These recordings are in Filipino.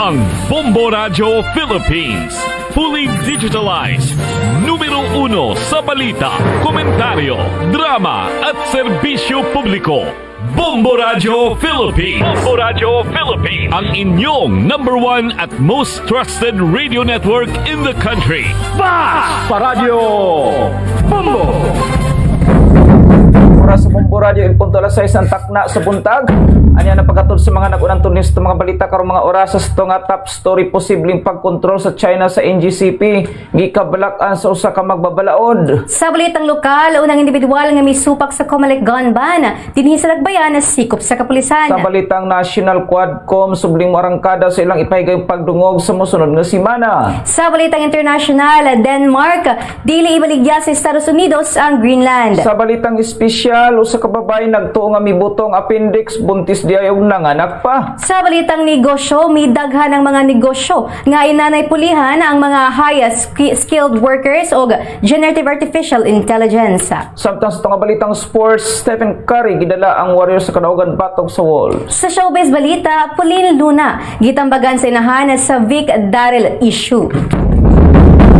ang Bombo Radio Philippines. Fully digitalized. Numero 1 sa balita, komentaryo, drama at serbisyo publiko. Bombo Radio Philippines. Bombo Radio Philippines. Ang inyong #1 at most trusted radio network in the country. Pa Radio Bombo! Oras sa Bombo Radio, punto alas 6 ang takna sa buntag. Anya na pagkatod sa mga nag-unang tunis sa mga balita karong mga oras sa nga top story posibleng pagkontrol sa China sa NGCP gikabalak-an sa usa ka magbabalaod. Sa balitang lokal, unang individual nga misupak sa Comelec gun ban dinhi sa Lagbayan na sikop sa kapulisan. Sa balitang National Quadcom subling arangkada sa ilang ipahigayong pagdungog sa mosunod nga semana. Sa balitang international, Denmark dili ibaligya sa Estados Unidos ang Greenland. Sa balitang espesyal, usa ka babae nagtuo nga mibutong appendix buntis diayong nanganak pa. Sa balitang negosyo, midaghan ang mga negosyo nga inanay pulihan ang mga highest skilled workers o generative artificial intelligence. Samtang sa tong balitang sports, Stephen Curry gidala ang Warriors sa kadaugan batok sa Wolves. Sa showbiz balita, Pauline Luna gitambagan sa inahan sa Vic Daryl issue.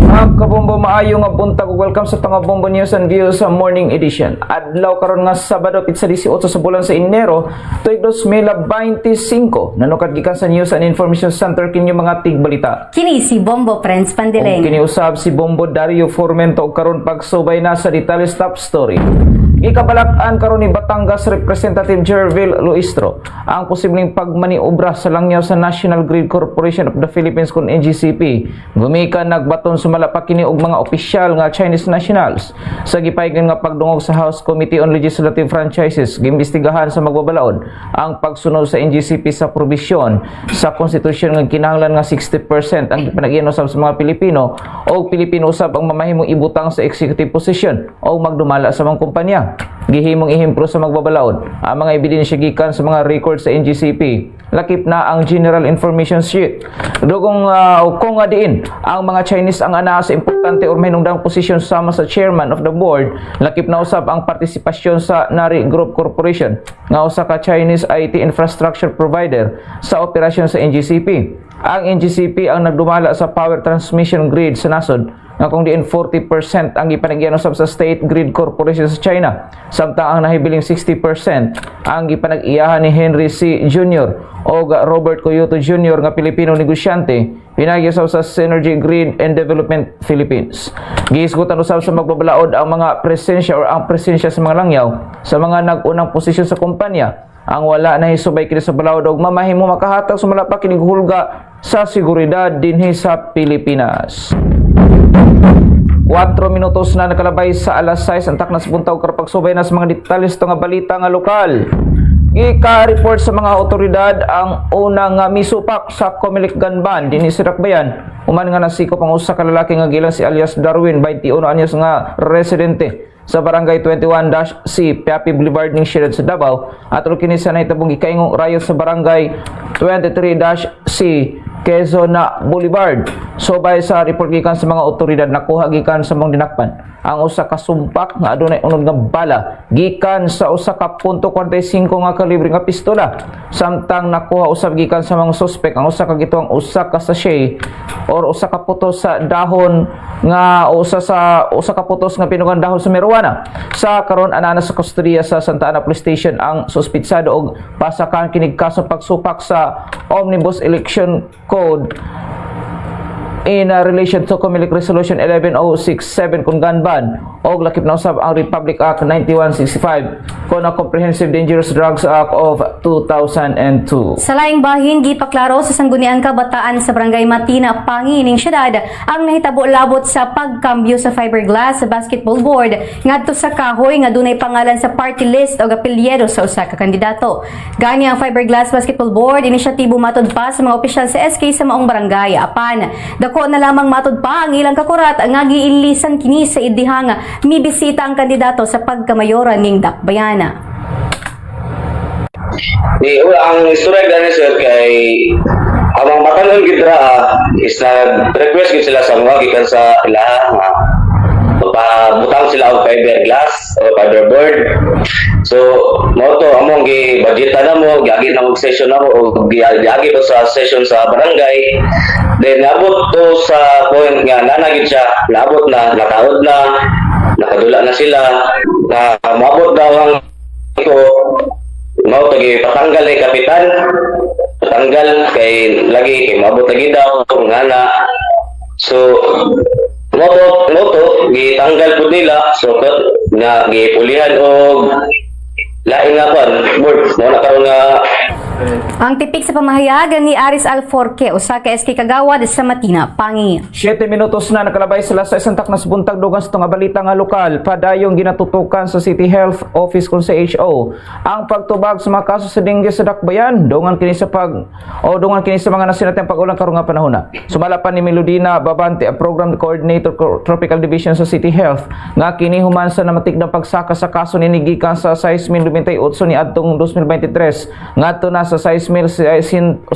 Ang kabombo maayo nga buntag ug welcome sa tanga Bombo News and Views sa morning edition. Adlaw karon nga Sabado pitsa 18 sa bulan sa Enero tuig 2025. Nanukad gikan sa News and Information Center kinyo mga tigbalita. Kini si Bombo Friends Pandileng. Kini usab si Bombo Dario Formento ug karon pagsubay na sa detalye top story. Ikabalak-an karon ni Batangas Representative Jervil Luistro ang posibleng pagmaniobra sa langyaw sa National Grid Corporation of the Philippines kun NGCP. Gumikan nagbaton sumala pa kini og mga opisyal nga Chinese nationals sa gipaygan nga pagdungog sa House Committee on Legislative Franchises giimbestigahan sa magbabalaod ang pagsunod sa NGCP sa probisyon sa konstitusyon nga kinahanglan nga 60% ang gipanag-iyan usab sa mga Pilipino o Pilipino usab ang mamahimong ibutang sa executive position o magdumala sa mga kumpanya. Gihimong ihemplo sa magbabalaod ang mga ebidensya gikan sa mga record sa NGCP. Lakip na ang General Information Sheet. Dugong kung diin ang mga Chinese ang ana sa importante or mahinungdang posisyon sama sa chairman of the board, lakip na usab ang partisipasyon sa Nari Group Corporation nga usa ka Chinese IT infrastructure provider sa operasyon sa NGCP. Ang NGCP ang nagdumala sa power transmission grid sa nasod nga kung diin 40% ang gipanag-iyan usab sa State Grid Corporation sa China. Samtang ang nahibiling 60% ang gipanag-iyahan ni Henry C. Jr. o Robert Coyoto Jr. nga Pilipino negosyante pinagi usab sa Synergy Grid and Development Philippines. Gihisgutan usab sa magbabalaod ang mga presensya or ang presensya sa mga langyaw sa mga nag-unang posisyon sa kumpanya. Ang wala na hisubay kini sa balaod og mamahimo makahatag sumala pa kining hulga sa seguridad dinhi sa Pilipinas. 4 minutos na nakalabay sa alas 6 ang taknas buntaw karpagsubay na sa mga detalye sa nga balita nga lokal. Ika-report sa mga otoridad ang unang misupak sa Comelec gun ban dinhi sa Dakbayan. Human nga nasikop ang usa ka lalaki nga gilang si alias Darwin 21 anyos nga residente sa Barangay 21-C, Piapi Boulevard ning Sierra sa Davao at kini sa nahitabong ikaingong riot sa Barangay 23-C, Quezon na Boulevard. Sobay sa report gikan sa mga otoridad nakuha gikan sa mga dinakpan ang usa ka sumpak nga adunay unod nga bala gikan sa usa ka .45 nga kalibre nga pistola. Samtang nakuha usab gikan sa mga suspek ang usa ka gituang usa ka sachet or usa ka putos sa dahon nga usa ka putos nga pinugang dahon sa marijuana. Sa karon anana sa kustodiya sa Santa Ana Police Station ang suspitsado og pasakan kinig kaso pagsupak sa Omnibus Election Code in relation to Comelec Resolution 11067 kung gun ban o lakip na usab ang Republic Act 9165 kung ang Comprehensive Dangerous Drugs Act of 2002. Sa laing bahin, gipaklaro sa sangguniang kabataan sa Barangay Matina, Pangining Syudad ang nahitabo labot sa pagkambyo sa fiberglass sa basketball board ngadto sa kahoy nga dunay pangalan sa party list o apelyido sa usa ka kandidato. Gani ang fiberglass basketball board inisyatibo matud pa sa mga opisyal sa SK sa maong barangay apan dako na lamang matud pa ang ilang kakurat nga giilisan kini sa idihang mibisita ang kandidato sa pagkamayoran ning Dakbayana. Ang istorya gani sir kay amang matanon gid ra is nag request gid sila sa mga gikan sa ilaha butang sila og fiberglass o fiberboard. So mo to among gi-budgetan na mo, giagi na og session na mo o giagi to sa session sa barangay. Then nabot to sa point nga nanagid siya, nabot na, nakaod na, nakadula na sila, na mabot daw ang ko mao to patanggal ay kapitan, patanggal kay lagi kay mabot lagi daw ngana. So moto gitanggal pud nila, so nga gipulihan og lain nga kon board mo na karon nga. Ang tipik sa pamahayagan ni Aris Alforque, usa ka SK Kagawad sa Matina, Pangi. 7 minutos na nakalabay sila sa isang taknas buntag dugang sa nga balita nga lokal. Padayong ginatutukan sa City Health Office kung sa HO ang pagtubag sa mga kaso sa dengue sa Dakbayan. Dungan kini sa mga nasinatang pag-ulang karong nga panahon na. Sumala pa ni Melodina Babante, ang Program Coordinator Tropical Division sa City Health, nga kini human sa namatik ng pagsaka sa kaso ni gikan sa 6,098 ni adtong 2023 ngadto na sa 6,690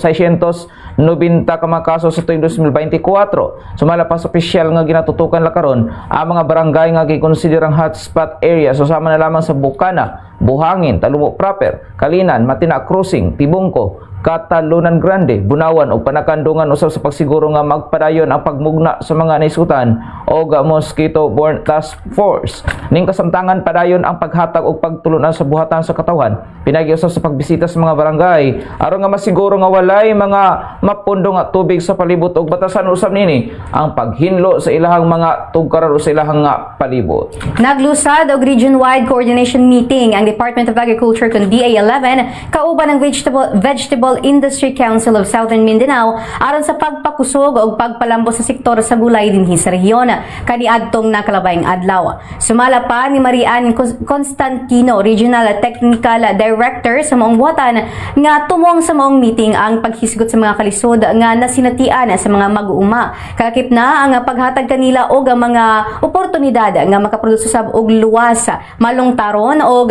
ka mga kaso sa tuig 2024. Sumala pa sa opisyal nga ginatutukan la karon ang mga barangay nga gikonsiderang hotspot area, so sama na lamang sa Bukana, Buhangin, Talumok Proper, Kalinan, Matina Crossing, Tibungko, Catalunan Grande, Bunawan o Panakandungan usab sa pagsiguro nga magpadayon ang pagmugna sa mga naisutan o mosquito-borne task force. Ning kasamtangan padayon ang paghatag og pagtulunan sa buhatan sa katawan. Pinagi usab sa pagbisita sa mga barangay aron nga masiguro nga walay mga mapundo nga tubig sa palibot og batasan usab nini ang paghinlo sa ilahang mga tugkaran o sa ilahang nga palibot. Naglusad og region-wide coordination meeting ang Department of Agriculture kun DA11 kauban ng Vegetable Industry Council of Southern Mindanao aron sa pagpakusog o pagpalambo sa sektor sa gulay dinhi sa rehiyon kaniadtong nakalabayng adlaw. Sumala pa ni Marian Constantino, Regional Technical Director sa maong buhatan, nga tumong sa maong meeting ang paghisgot sa mga kalisod nga nasinatian sa mga mag-uuma. Kalakip na ang paghatag kanila og mga oportunidad nga makaproduce sab og luwas, malungtaron og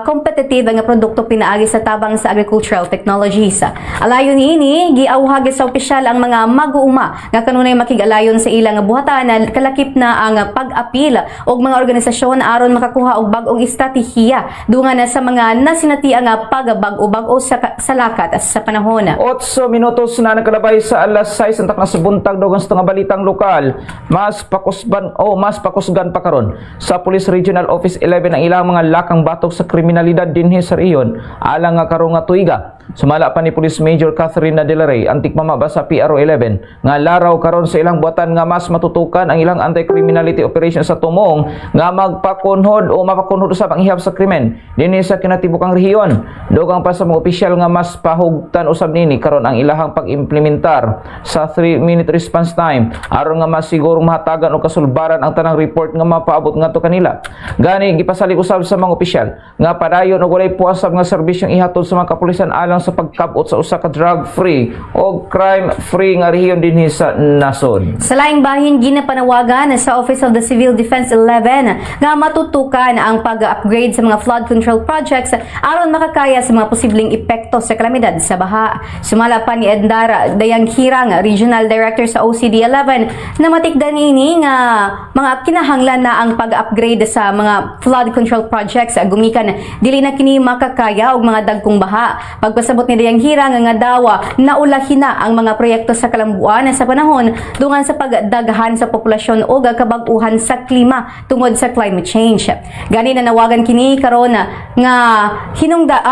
competitive nga produkto pinaagi sa tabang sa agricultural technologies. Alayon niini giawhag sa opisyal ang mga mag-uuma nga kanunay makig-alayon sa ilang buhatan, kalakip na ang pag-apil og mga organisasyon aron makakuha og bag-ong estratehiya dungan sa mga nasinatian nga pagbag-o sa lakat sa panahon. 8 minutos na nakalabay sa alas 6 ang taknas buntag dugang sa nga balitang lokal. Mas pakusgan pa karon sa Police Regional Office 11 ang ilang mga lakang batok sa kriminalidad dinhi sa rehiyon alang nga karong nga tuiga. Sumala pa ni Police Major Catherine Delaray, antik mamaba sa PRO 11 nga laraw karon sa ilang buhatan nga mas matutukan ang ilang anti-criminality operation sa tumong nga magpakunhod o mapakunhod sa panghihap sa krimen dinhi sa kinatibukang rehiyon. Dugang pa sa mga opisyal nga mas pahugtan usab nini karon ang ilahang pag-implementar sa 3-minute response time aron nga masigurong mahatagan o kasulbaran ang tanang report nga mapaabot ngadto kanila. Gani gipasalig usab sa mga opisyal nga padayon og walay puasab nga serbisyong ihatod sa mga kapulisan alang sa pagkabot sa usa ka drug-free o crime-free nga rehiyon dinhi sa nasod. Sa laing bahin ginapanawagan sa Office of the Civil Defense 11 nga matutukan ang pag-upgrade sa mga flood control projects aron makakaya sa mga posibleng epekto sa kalamidad sa baha. Sumala pa ni Endara Dayanghirang, Regional Director sa OCD 11, na matikdan ini nga mga kinahanglan na ang pag-upgrade sa mga flood control projects gumikan dili na kini makakaya og mga dagkong baha. Pagpasabot ni Dayanghirang nga dawa naulahin na ang mga proyekto sa kalambuan sa panahon dungan sa pagdaghan sa populasyon o kabag-uhan sa klima tungod sa climate change. Gani na nawagan kini karon nga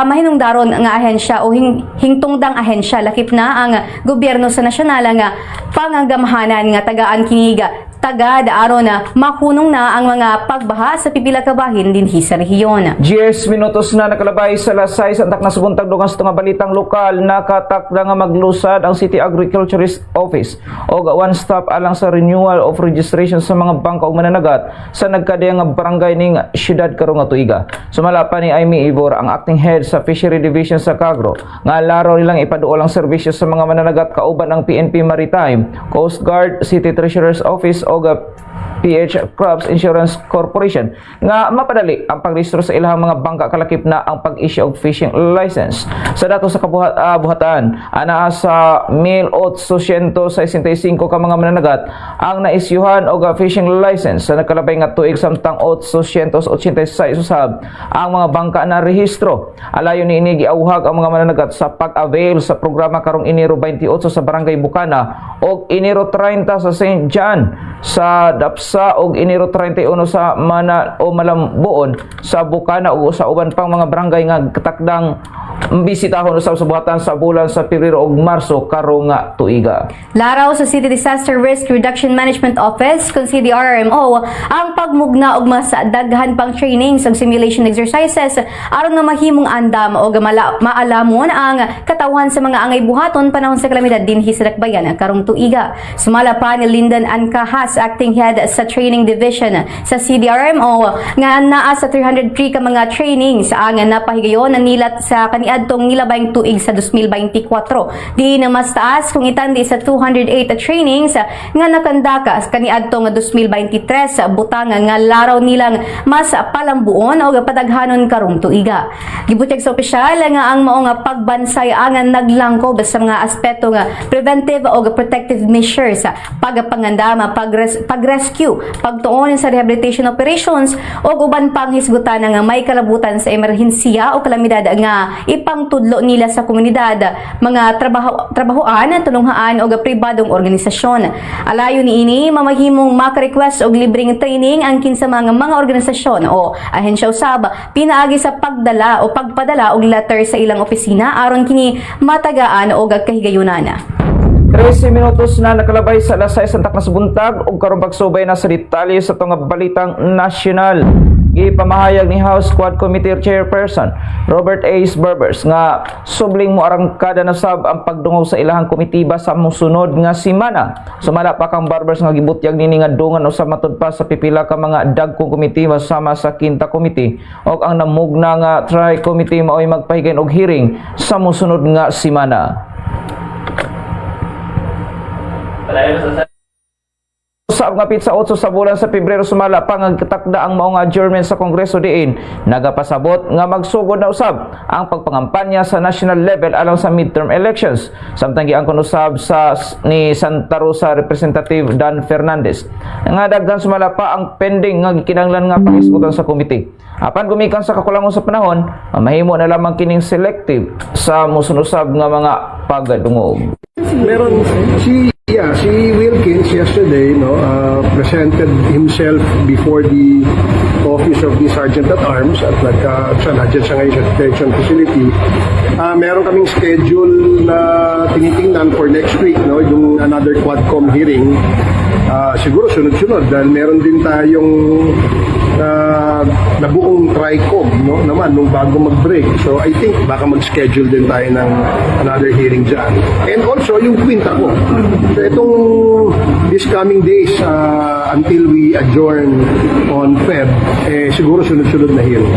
mahinungdaron nga ahensya o hingtungdang ahensya lakip na ang gobyerno sa nasyonal nga pangagamahanan nga tagaan kiniga tagad aron na makunong na ang mga pagbaha sa pipila ka bahin dinhi sa rehiyon. 10 minutos na nakalabay sa alas 6 ang taknas buntag dugang sa nga balitang lokal. Nakatakda nga maglusad ang City Agriculturist Office o one-stop alang sa renewal of registration sa mga bangka o mananagat sa nagkadiyang nga barangay ning syudad karong nga tuiga. Sumala pa ni Amy Ivor, ang acting head sa Fishery Division sa Cagro, nga laraw nilang ipaduol ang serbisyo sa mga mananagat kauban ng PNP Maritime, Coast Guard, City Treasurer's Office o PH Crops Insurance Corporation nga mapadali ang pagrehistro sa ilahang mga bangka kalakip na ang pag-issue og fishing license. Sa dato sa kabuhatan, ana sa 1,865 ka mga mananagat ang naisyuhan og fishing license sa nakalabay nga tuig samtang 886 usab ang mga bangka na rehistro. Alayon ni ini giawhag ang mga mananagat sa pag-avail sa programa karong Enero 28 sa Barangay Bukana og Enero 30 sa St. John sa Dapsa og Enero 31 sa Malambuon sa Bukana ug sa uban pang mga barangay nga katakdang bisitahon usab sa buhatan sa bulan sa Pebrero ug Marso karong nga tuiga. Laraw sa City Disaster Risk Reduction Management Office kun CDRRMO ang pagmugna og mas daghan pang trainings ug simulation exercises aron nga mahimong andam og maalamon ang katawan sa mga angay buhaton panahon sa kalamidad dinhi sa Dakbayan karong tuiga. Sumala pa ni Lyndon Ancahas, acting head sa training division sa CDRRMO nga naa sa 303 ka mga trainings ang napahigayon na nilat sa kaniadtong nilabayng tuig sa 2024. Di na mas taas kung itandi sa 208 trainings nga nakandaka kaniadtong 2023 butang nga laraw nilang mas palambuon o padaghanon karong tuiga. Gibutyag sa opisyal nga ang mao nga pagbansay ang naglangkob sa mga aspeto nga preventive o protective measures, pagpangandama, pag-rescue, pagtuon sa rehabilitation operations o uban pang hisgutan nga may kalabutan sa emerhensiya o kalamidad nga ipangtudlo nila sa komunidad, mga trabahoan, tulunghaan o pribadong organisasyon. Alayo ni ini mamahimong maka-request og libreng training ang kinsa mga organisasyon o ahensya usab pinaagi sa pagdala o pagpadala og letter sa ilang opisina aron kini matagaan og kahigayunan. 13 minutos na nakalabay sa alas 6 antak na sa buntag ug karon pagsubay na sa detalye sa tong balitang nasyonal. Gipamahayag ni House Quad Committee Chairperson Robert A. Barbers nga subling mo arangkada na sab ang pagdungog sa ilahang komitiba sa mosunod nga semana. Sumala pa kang Barbers nga gibutyag nini nga dungan usab matud pa sa pipila ka mga dagkong komitiba sama sa Quinta Committee ug ang namugna nga Tri-Committee maoy magpahigayon og hearing sa mosunod nga semana. Usab nga pizza 8 sa bulan sa Pebrero sumala pa nga takda ang mao nga adjournment sa Kongreso diin nagapasabot nga magsugod na usab ang pagpangampanya sa national level alang sa midterm elections samtang giangkon usab sa ni Santa Rosa Representative Dan Fernandez nga daghan sumala pa ang pending nga gikinahanglan nga pangisgutan sa komite. Apan gumikan sa kakulangon sa panahon mahimo na lamang kining selective sa mosunusab nga mga pagdungog. Meron si Wilkins yesterday presented himself before the office of the Sergeant at Arms at nandiyan siya ngayon sa detention facility. Meron kaming schedule na tinitingnan for next week, yung another Quadcom hearing. Siguro sunod-sunod dahil meron din tayong nabuong TRICOM naman nung bago mag-break. So I think baka mag-schedule din tayo ng another hearing dyan. And also yung Quinta ko. So itong this coming days until we adjourn on Feb, siguro sunod-sunod na hearing.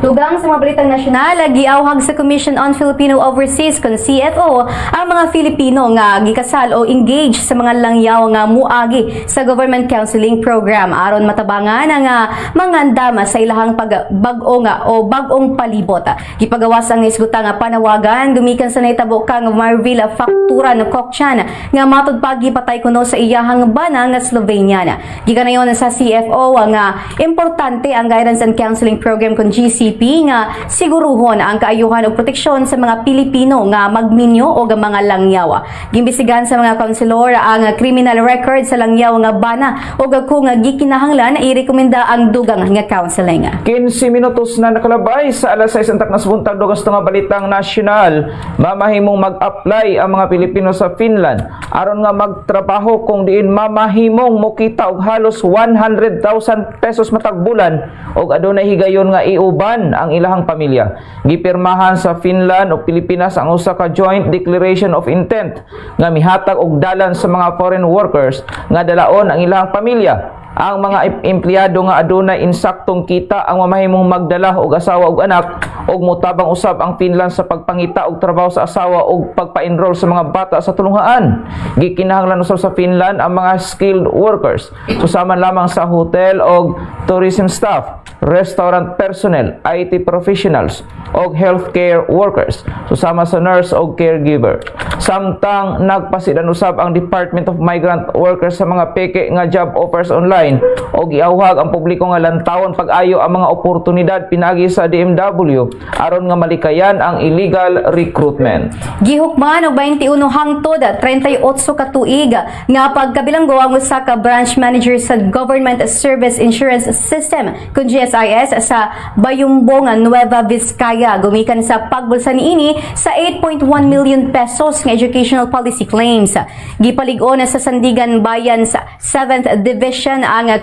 Tugang sa mga balitang nasyonal, giawhag sa Commission on Filipino Overseas kun CFO ang mga Filipino nga gikasal o engage sa mga langyaw nga muagi sa government counseling program aron matabangan ang mangandam sa ilahang bag-ong palibot. Gipagawas ang isgutan nga panawagan gumikan sa nahitabo kang Marvila Faktura ng Kokchan nga matud pagipatay kuno sa iyahang bana nga Slovenian. Gikanayon sa CFO nga importante ang guidance and counseling program kun GCP nga siguruhon ang kaayuhan o proteksyon sa mga Pilipino nga magminyo o mga langyaw. Gimbisigan sa mga konselor ang criminal record sa langyaw nga bana o kung gikinahanglan irekomenda ang dugang nga counseling. 15 minutos na nakalabay sa alas 6 antak na sa buntag dugas nga balitang nasyonal. Mamahimong mag-apply ang mga Pilipino sa Finland aron nga magtrabaho kung diin mamahimong mokita og halos 100,000 pesos matag bulan og adunay higayon nga iuban ang ilahang pamilya. Gipirmahan sa Finland o Pilipinas ang usa ka joint declaration of intent nga mihatag og dalan sa mga foreign workers nga dalaon ang ilahang pamilya ang mga empleyado nga adunay insaktong kita ang mamahimong magdala og asawa ug anak ug mutabang usab ang Finland sa pagpangita og trabaho sa asawa ug pagpa-enroll sa mga bata sa tulungaan. Gikinahanglan usab sa Finland ang mga skilled workers susama lamang sa hotel ug tourism staff, restaurant personnel, IT professionals ug healthcare workers susama sa nurse ug caregiver. Samtang nagpasidan usab ang Department of Migrant Workers sa mga peke nga job offers online o giawhag ang publiko nga lantawon pag-ayo ang mga oportunidad pinagi sa DMW aron nga malikayan ang illegal recruitment. Gihukman og 21 hangtod 38 ka tuig nga pagkabilanggo ang usa ka branch manager sa Government Service Insurance System kun GSIS sa Bayumbong, Nueva Vizcaya gumikan sa pagbulsa niini sa 8.1 million pesos nga educational policy claims. Gipalig-on sa Sandigan Bayan sa 7th Division ang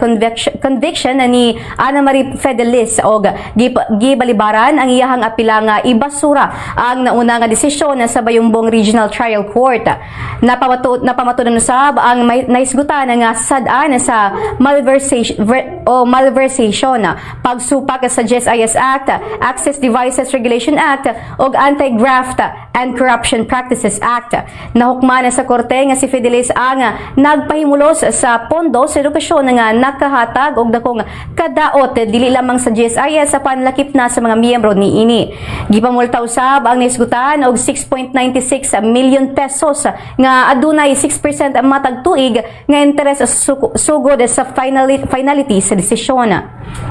conviction ni Ana Marie Fedelis og gibalibaran ang iyahang apila nga ibasura ang nauna nga desisyon sa Bayumbong Regional Trial Court. Napamatudan usab ang naisgutan nga sad-an sa malversation, pagsupak sa GSIS Act, Access Devices Regulation Act ug Anti-Graft and Corruption Practices Act. Nahukman sa korte nga si Fedelis ang nagpahimulos sa pondo sa edukasyon nga nakahatag og dakong kadaot dili lamang sa GSIS sa panlakip na sa mga miyembro niini. Gipamulta usab ang nisgutan og 6.96 million pesos nga adunay 6% matag tuig nga interes sugod sa finality sa desisyon.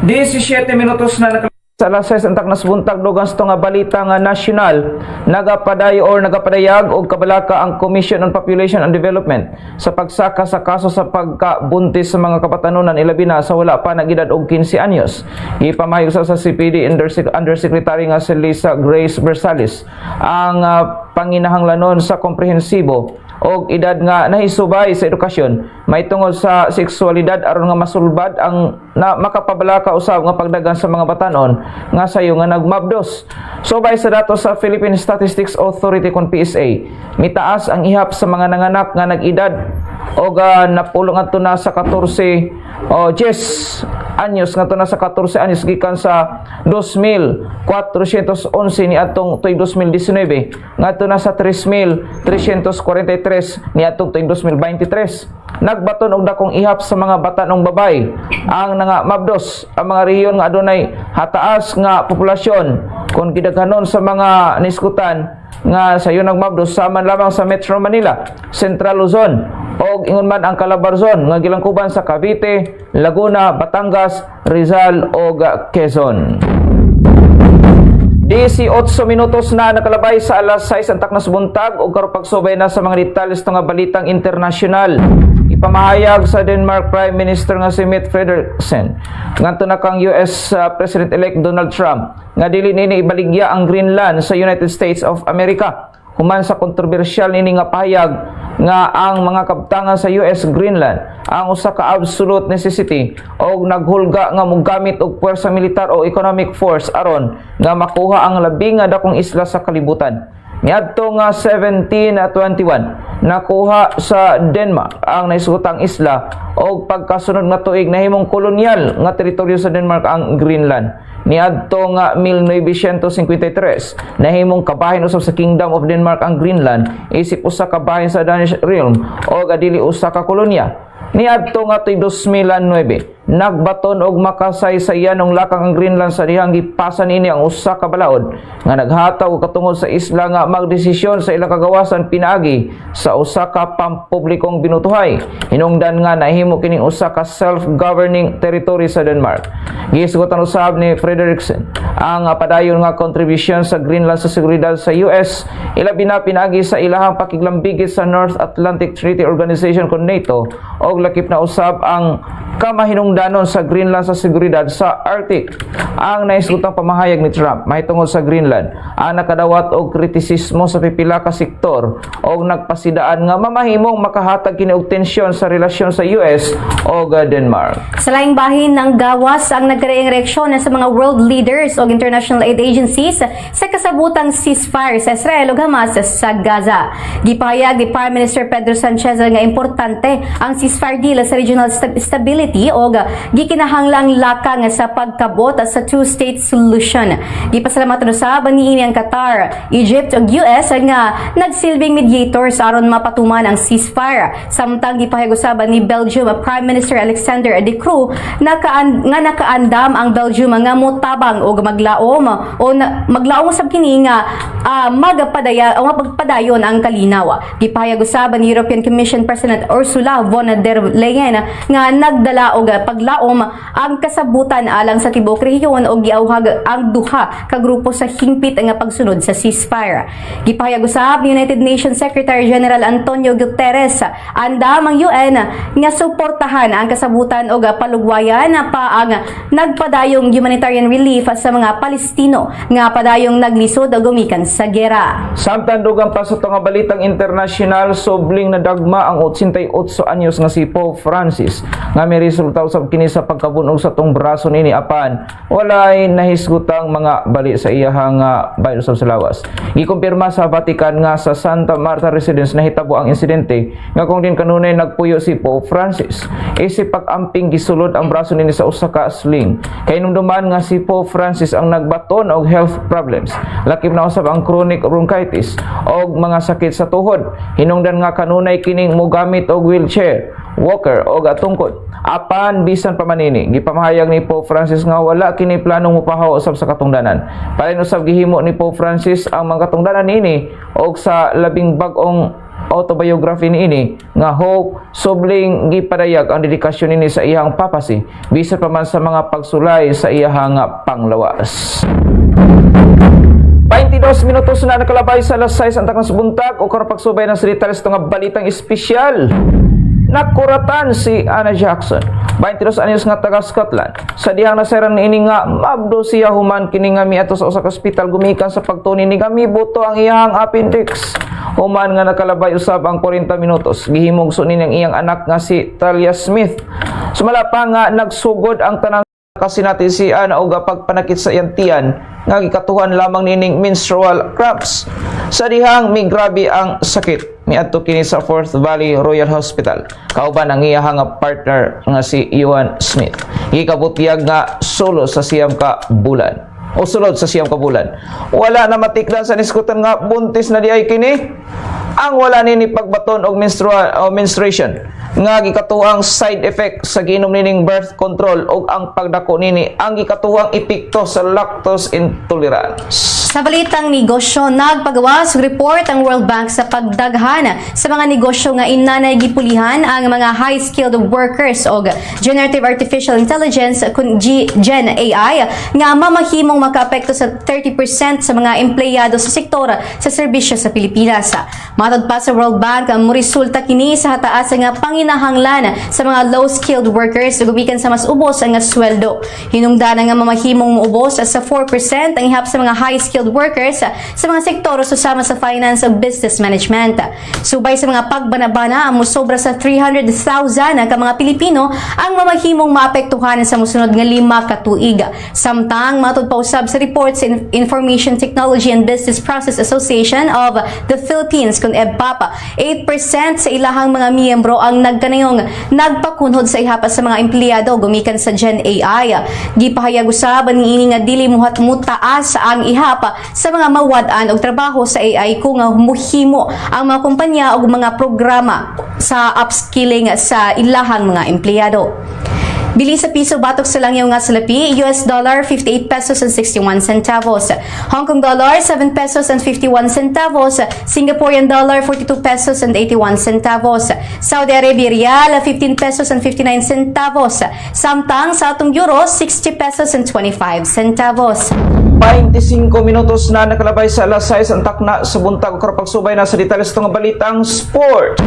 17 minutos na sa alas 6 antak nasbuntag dugang sa nga balita nga nasyonal nagapadayag og kabalaka ang Commission on Population and Development sa pagsaka sa kaso sa pagkabuntis sa mga kapatanunan ilabi na sa wala pa nagedad og 15 anyos. Ipamahayag sa CPD Undersecretary nga si Lisa Grace Versalis ang panginahanglanon sa komprehensibo og edad nga nahisubay sa edukasyon may tungod sa sexualidad aron nga masulbad ang makapabalaka usab nga pagdagan sa mga batanon nga sayo nga nagmabdos. Subay sa datos sa Philippine Statistics Authority kon PSA, mitaas ang ihap sa mga nanganak nga nag-edad og napulong adto na sa 14 anyos ngadto na sa 14 anyos gikan sa 2,411 ni atong tuig 2019 ngadto na sa 3,343 ni atong tuig 2023. Nagbaton og dakong ihap sa mga batanong babay ang mabdos ang mga rehiyon nga adunay hataas nga populasyon kung gidaghanon sa mga niskutan nga sayo nagmabdos sama lamang sa Metro Manila, Central Luzon og ingon man ang Calabarzon nga gilangkuban sa Cavite, Laguna, Batangas, Rizal ug Quezon. 18 minutos na nakalabay sa alas 6 antak na buntag ug karon pagsubay na sa mga detalles nga balitang internasyonal. Ipamahayag sa Denmark Prime Minister nga si Mette Frederiksen ngadto na kang US President-elect Donald Trump nga dili nini ibaligya ang Greenland sa United States of America human sa kontrobersyal nini nga pahayag nga ang mga kabtangan sa US Greenland ang usa ka absolute necessity og naghulga nga mogamit og puwersa militar o economic force aron nga makuha ang labi nga dakong isla sa kalibutan. Niadto nga 1721 nakuha sa Denmark ang naisugotang isla og pagkasunod nga tuig nahimong kolonyal nga teritoryo sa Denmark ang Greenland. Niadto nga 1953 nahimong kabahin usab sa Kingdom of Denmark ang Greenland isip usa ka bahin sa Danish realm o adili usa ka kolonya. Niadto nga tuig 2009 nagbaton og makasaysayan ng lakang ang Greenland sa dihang gipasan ini ang usa ka balaod nga naghataw og katungod sa isla nga magdesisyon sa ilang kagawasan pinaagi sa usa ka pampublikong binutuhay. Hinungdan nga nahimo kining usa ka self-governing territory sa Denmark. Gisugotan usab ni Frederiksen ang padayon nga contribution sa Greenland sa seguridad sa US ilabi na pinaagi sa ilahang pakiglambigit sa North Atlantic Treaty Organization kon NATO og lakip na usab ang kamahinungdan hinungdanon sa Greenland sa seguridad sa Arctic. Ang naisgutang pamahayag ni Trump mahitungod sa Greenland ang nakadawat og kritisismo sa pipila ka sektor og nagpasidaan nga mamahimong makahatag kini og tensyon sa relasyon sa US ug Denmark. Sa laing bahin ng gawas ang nagkaraing reaksyon sa mga world leaders o international aid agencies sa kasabutang ceasefire sa Israel ug Hamas sa Gaza. Gipahayag ni Prime Minister Pedro Sanchez nga importante ang ceasefire deal sa regional stability o gikinahanglang lakang sa pagkabot sa two-state solution. Gipasalamatan usab niini ang Qatar, Egypt ug US nga nagsilbing mediators aron mapatuman ang ceasefire. Samtang gipahayag usab ni Belgium Prime Minister Alexander De Croo nakaandam ang Belgium nga motabang og maglaom usab kini nga magpadayon ang kalinaw. Gipahayag usab ni European Commission President Ursula von der Leyen nga nagdala og paglaom ang kasabutan alang sa tibuok rehiyon og giawhag ang duha ka grupo sa hingpit nga pagsunod sa ceasefire. Gipahayag usab ni United Nations Secretary General Antonio Guterres andam ang UN nga suportahan ang kasabutan og palugwayan pa ang nagpadayong humanitarian relief sa mga Palestino nga padayong naglisod og gumikan sa gera. Samtang dugang pa sa nga balitang internasyonal, sobling na dagma ang 88 anyos nga si Pope Francis nga may resulta usab kini sa pagkabunog sa tong braso nini apan walay nahisgutang mga bali sa iyahang bayon sa lawas. Gikumpirma sa Vatican nga sa Santa Marta Residence nahitabo ang insidente nga kung din kanunay nagpuyo si Pope Francis. Isip pag-amping gisulod ang braso nini sa usa ka sling. Kay nungduman nga si Pope Francis ang nagbaton og health problems. Lakip na usab ang chronic bronchitis og mga sakit sa tuhod. Hinungdan nga kanunay kining mogamit og wheelchair, walker o tungkod. Apan bisan pa manini, gipamahayag ni Pope Francis nga wala kini planong mupahaw usab sa katungdanan. Palin usab gihimo ni Pope Francis ang mga katungdanan niini og sa labing bag-ong autobiography niini nga Hope, sobling gipadayag ang dedikasyon nini sa iyang papacy bisan pa man sa mga pagsulay sa iyang panglawas. 22 minutos na nakalabay sa alas 6 ang takang buntag o karon pagsubay ng silitas nga balitang espesyal. Nakuratan si Anna Jackson, 22 anyos nga taga Scotland. Sa dihang nasairan niini nga mabdo siya human kini nga miadto sa usa ka ospital gumikan sa pagtuni ni nga mibuto ang iyang appendix. Human nga nakalabay usab ang 40 minutos. Gihimog sunin ang iyang anak nga si Talia Smith. Sumala pa nga nagsugod ang tanang kasinati si Anna og pagpanakit sa iyang tiyan nga gikatuhan lamang nining menstrual cramps. Sa dihang migrabe ang sakit. Miadto kini sa Forth Valley Royal Hospital. Kauban ang iyahang partner nga si Ewan Smith. Gikabutiyag nga solo sa siyam ka bulan. O sulod sa siyam ka bulan. Wala na matikdan sa niskutan nga buntis na diay kini. Ang wala nini pagbaton og menstruation nga gikatuhang side effect sa giinom nining birth control og ang pagdako nini ang gikatuhang epekto sa lactose intolerance. Sa balitang negosyo, nagpagawas report ang World Bank sa pagdaghan sa mga negosyo nga inanay gipulihan ang mga high-skilled workers o Generative Artificial Intelligence Gen AI nga mamahimong makaapekto sa 30% sa mga empleyado sa sektor sa serbisyo sa Pilipinas. Matod pa sa World Bank, morisulta kini sa hataas nga panginahanglan sa mga low-skilled workers ug gumikan sa mas ubos ang sweldo. Hinungdanan nga mamahimong muubos sa 4% ang ihap sa mga high-skilled workers sa mga sektor susama sa finance ug business management. Subay sa mga pagbanabana, mosobra sa 300,000 ka mga Pilipino ang mamahimong maapektuhan sa mosunod nga 5 ka tuig. Samtang matod pa usab sa reports in Information Technology and Business Process Association of the Philippines kun EBPAP, 8% sa ilahang mga miyembro ang nagkanayong nagpakunhod sa ihap sa mga empleyado gumikan sa Gen AI. Gipahayag usab niini nga dili mutaas ang ihap sa mga mawad-an og trabaho sa AI kung muhimo ang mga kumpanya og mga programa sa upskilling sa ilahang mga empleyado. Bili sa piso batok sa langyaw nga salapi, US dollar 58 pesos and 61 centavos. Hong Kong dollar 7 pesos and 51 centavos. Singaporean dollar 42 pesos and 81 centavos. Saudi Arabia rial 15 pesos and 59 centavos. Samtang sa atong euro 60 pesos and 25 centavos. 25 minutos na nakalabay sa alas 6 ang takna sa buntag o pagsubay na sa detalles itong balitang sport.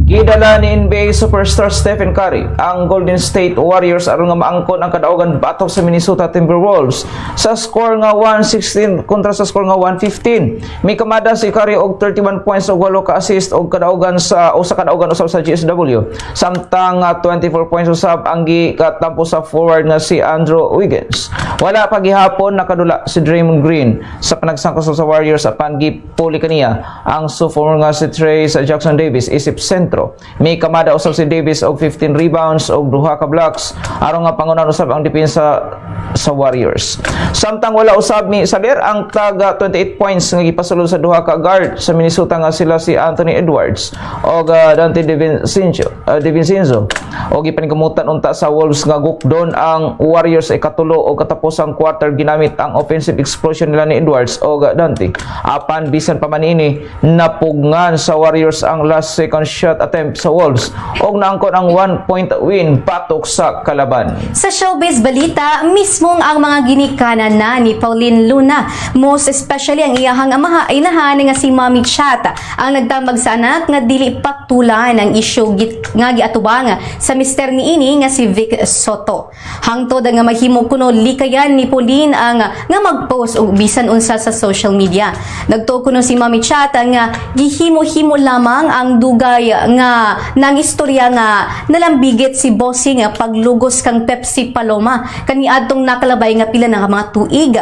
Gidala ni NBA superstar Stephen Curry ang Golden State Warriors aron nga maangkon ang kadaugan batok sa Minnesota Timberwolves sa score nga 116 kontra sa score nga 115. May kamada si Curry og 31 points ug 8 ka assist og kadaugan sa kadaugan usab sa GSW. Samtang 24 points usab ang gikatampo sa forward nga si Andrew Wiggins. Wala pa gihapon nakadula si Draymond Green sa panagsangkos sa Warriors apan gipuli kaniya ang sophomore nga si Trey sa Jackson Davis isip sentro. May kamada usab si Davis og 15 rebounds og 2 ka blocks aron nga pangunan usab ang depensa sa Warriors. Samtang wala usab ni Saber ang taga 28 points nga gipasulod sa 2 ka guard sa Minnesota nga sila si Anthony Edwards og Dante DiVincenzo og gipaningkamutan unta sa Wolves nga gukdon ang Warriors ay katulo og katapusang quarter ginamit ang offensive explosion nila ni Edwards og Dante. Apan bisan pa man ini napugngan sa Warriors ang last second shot attempt sa Wolves og naangkon ang 1-point win patok sa kalaban. Sa showbiz balita, mismong ang mga ginikanan na ni Pauline Luna, most especially ang iyahang amaha ay nahan nga si Mommy Chat ang nagdambag sa anak nga dili patulan ang isyu nga giatubang sa mister ni ini nga si Vic Soto. Hangtod nga mahimo kuno likayan ni Pauline ang nga mag-post og bisan unsa sa social media. Nagtuo kuno si Mommy Chat nga gihimo-himo lamang ang dugay nga nang istorya nga nalambigit si Bossing nga paglugos kang Pepsi Paloma kaniadtong nakalabay nga pila na mga tuig.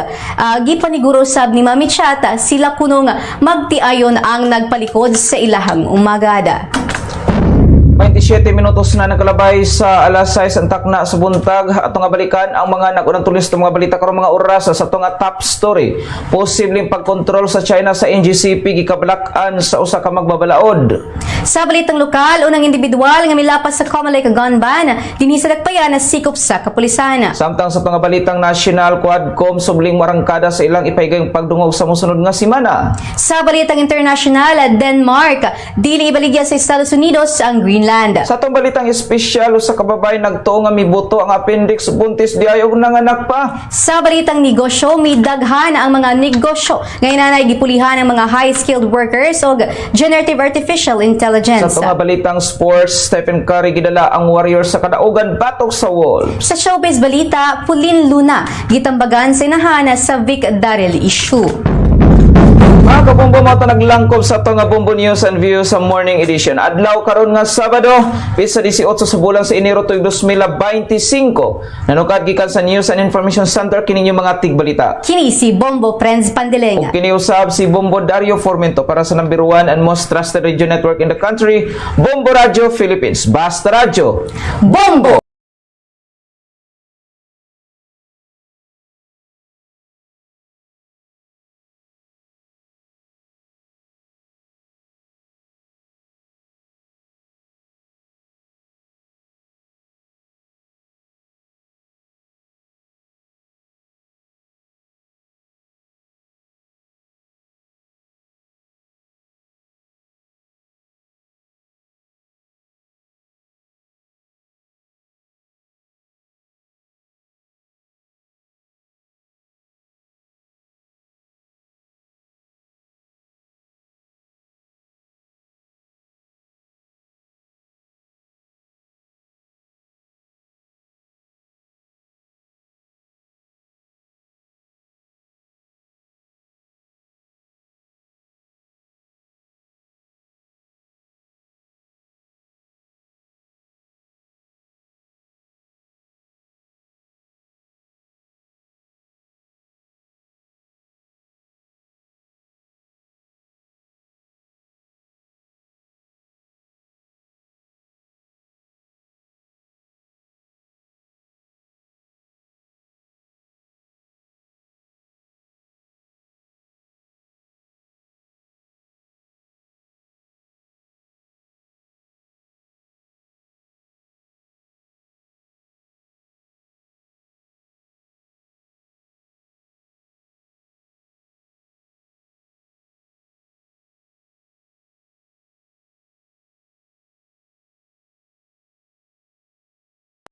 Gipaniguro sab ni Mami Chata sila kuno nga magtiayon ang nagpalikod sa ilahang umagada. 27 minutos na nakalabay sa alas 6 ang takna sa buntag. Ato nga balikan ang mga nagunang tulis ng mga balita karong mga oras sa ato nga top story. Posibleng pagkontrol sa China sa NGCP gikabalakan sa usa ka magbabalaod. Sa balitang lokal, unang individual nga milapas sa Comelec gun ban dinhi sa dagpayan na sikop sa kapulisan. Samtang sa mga balitang national, Quadcom subling marangkada sa ilang ipaigayong pagdungog sa mosunod nga semana. Sa balitang international, Denmark dili ibaligya sa Estados Unidos ang Greenland. Sa atong balitang espesyal sa kababay nagtuo nga mibuto ang appendix buntis di ayog nanganak pa. Sa balitang negosyo, midaghan ang mga negosyo. Ngayon nanay gipulihan ang mga high-skilled workers o generative artificial intelligence. Sa atong balitang sports, Stephen Curry gidala ang Warriors sa kadaugan batok sa Wolves. Sa showbiz balita, Pauline Luna gitambagan sa inahana sa Vic Darrell issue. Mga kabombo mo ito naglangkob sa ito nga Bombo News and Views sa morning edition. Adlaw karon nga Sabado, pisa 18 sa bulan sa Enero tuig 2025. Nanukad gikan sa News and Information Center kini yung mga tigbalita. Kini si Bombo Friends Pandilenga. Ug kini usab si Bombo Dario Formento para sa number 1 and most trusted radio network in the country, Bombo Radio Philippines. Basta Radio. Bombo!